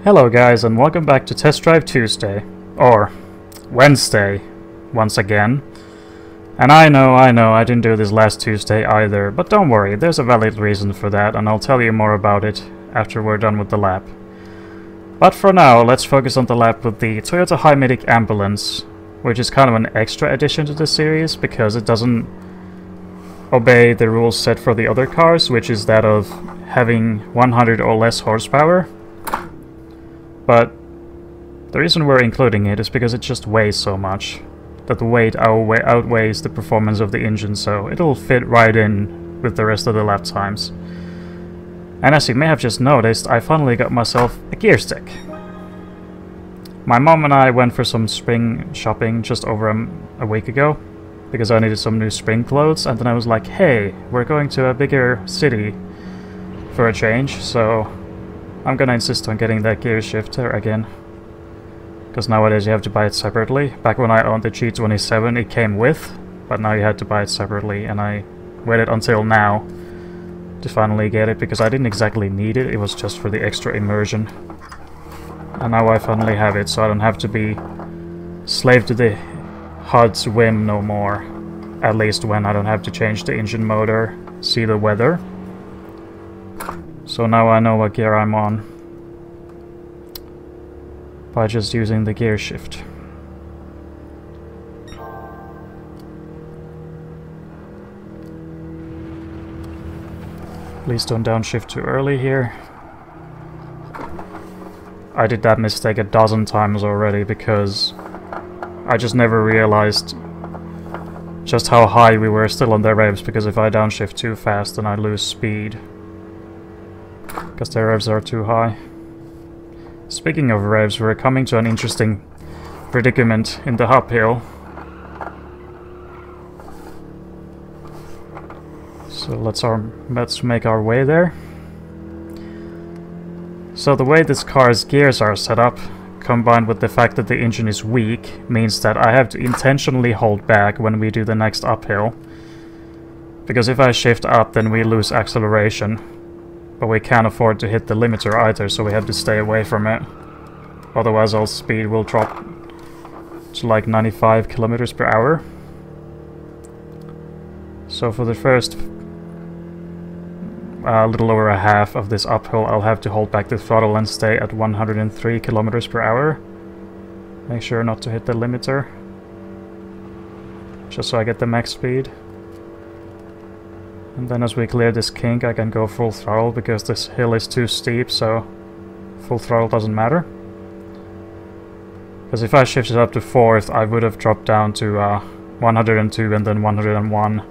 Hello guys, and welcome back to Test Drive Tuesday, or Wednesday, once again. And I know, I didn't do this last Tuesday either, but don't worry, there's a valid reason for that, and I'll tell you more about it after we're done with the lap. But for now, let's focus on the lap with the Toyota Himedic ambulance, which is kind of an extra addition to the series, because it doesn't obey the rules set for the other cars, which is that of having 100 or less horsepower. But the reason we're including it is because it just weighs so much that the weight outweighs the performance of the engine, so it'll fit right in with the rest of the lap times. And as you may have just noticed, I finally got myself a gear stick. My mom and I went for some spring shopping just over a week ago because I needed some new spring clothes, and then I was like, hey, we're going to a bigger city for a change, so I'm gonna insist on getting that gear shifter again, because nowadays you have to buy it separately. Back when I owned the G27 it came with, but now you had to buy it separately, and I waited until now to finally get it because I didn't exactly need it, it was just for the extra immersion. And now I finally have it, so I don't have to be slave to the HUD's whim no more, at least when I don't have to change the engine motor, see the weather. So now I know what gear I'm on by just using the gear shift. Please don't downshift too early here. I did that mistake a dozen times already because I just never realized just how high we were still on the revs, because if I downshift too fast then I lose speed, because the revs are too high. Speaking of revs, we're coming to an interesting predicament in the uphill. So let's make our way there. So the way this car's gears are set up, combined with the fact that the engine is weak, means that I have to intentionally hold back when we do the next uphill. Because if I shift up, then we lose acceleration. But we can't afford to hit the limiter either, so we have to stay away from it. Otherwise our speed will drop to like 95 kilometers per hour. So for the first little over a half of this uphill, I'll have to hold back the throttle and stay at 103 kilometers per hour. Make sure not to hit the limiter, just so I get the max speed. And then as we clear this kink, I can go full throttle because this hill is too steep, so full throttle doesn't matter. Because if I shifted up to 4th, I would have dropped down to 102 and then 101.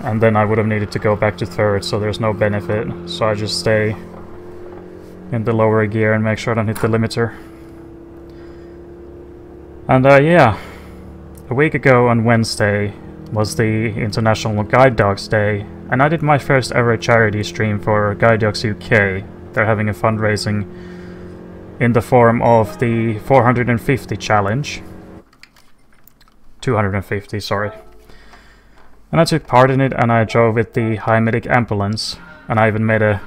And then I would have needed to go back to 3rd, so there's no benefit. So I just stay in the lower gear and make sure I don't hit the limiter. And yeah, a week ago on Wednesday was the International Guide Dogs Day, and I did my first ever charity stream for Guide Dogs UK. They're having a fundraising in the form of the 450 challenge. 250, sorry. And I took part in it, and I drove with the Himedic ambulance, and I even made a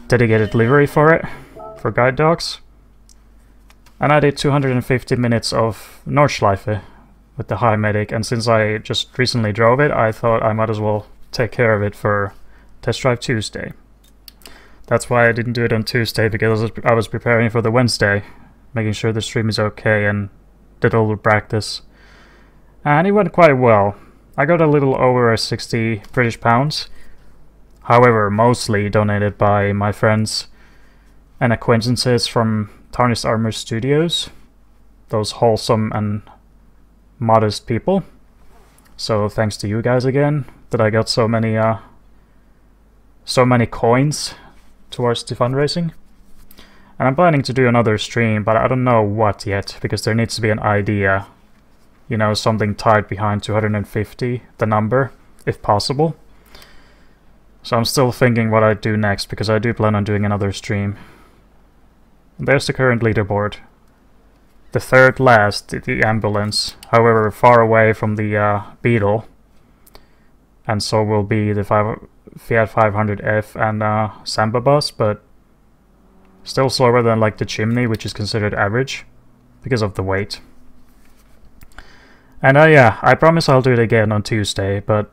dedicated livery for it, for guide dogs. And I did 250 minutes of Nordschleife with the Himedic, and since I just recently drove it, I thought I might as well take care of it for Test Drive Tuesday. That's why I didn't do it on Tuesday, because I was preparing for the Wednesday, making sure the stream is okay, and did a little practice. And it went quite well. I got a little over 60 British pounds, however mostly donated by my friends and acquaintances from Tarnished Armor Studios, those wholesome and modest people. So thanks to you guys again that I got so many coins towards the fundraising. And I'm planning to do another stream, but I don't know what yet, because there needs to be an idea, you know, something tied behind 250, the number, if possible. So I'm still thinking what I'd do next, because I do plan on doing another stream. And there's the current leaderboard. The 3rd last, the ambulance, however far away from the Beetle, and so will be the Fiat 500F and Samba bus, but Still slower than like the chimney, which is considered average because of the weight. And yeah, I promise I'll do it again on Tuesday, but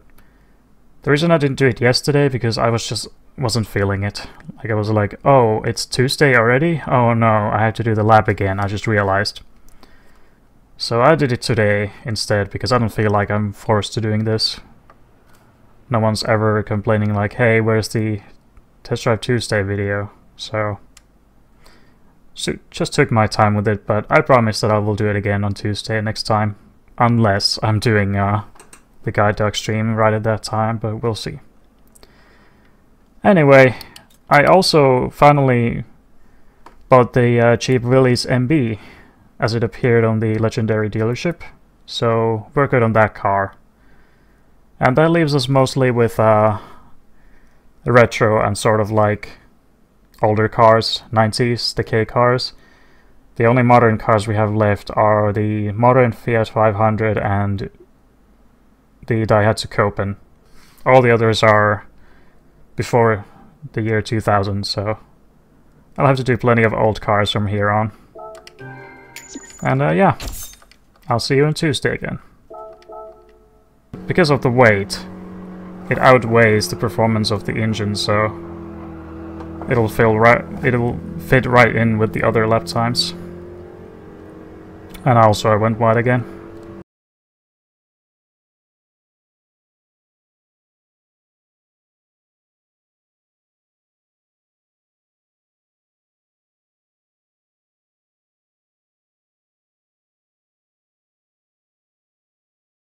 the reason I didn't do it yesterday because I wasn't feeling it. Like I was like, oh, it's Tuesday already? Oh no, I have to do the lab again, I just realized. So I did it today instead because I don't feel like I'm forced to doing this. No one's ever complaining like, hey, where's the Test Drive Tuesday video? So just took my time with it, but I promise that I will do it again on Tuesday next time. Unless I'm doing the Guide Dog stream right at that time, but we'll see. Anyway, I also finally bought the cheap Willys MB as it appeared on the Legendary dealership, so we're good on that car. And that leaves us mostly with the retro and sort of like older cars, 90s, the K cars. The only modern cars we have left are the modern Fiat 500 and the Daihatsu Copen. All the others are before the year 2000, so I'll have to do plenty of old cars from here on. And yeah, I'll see you on Tuesday again. Because of the weight, it outweighs the performance of the engine, so it'll fit right in with the other lap times. And also I went wide again.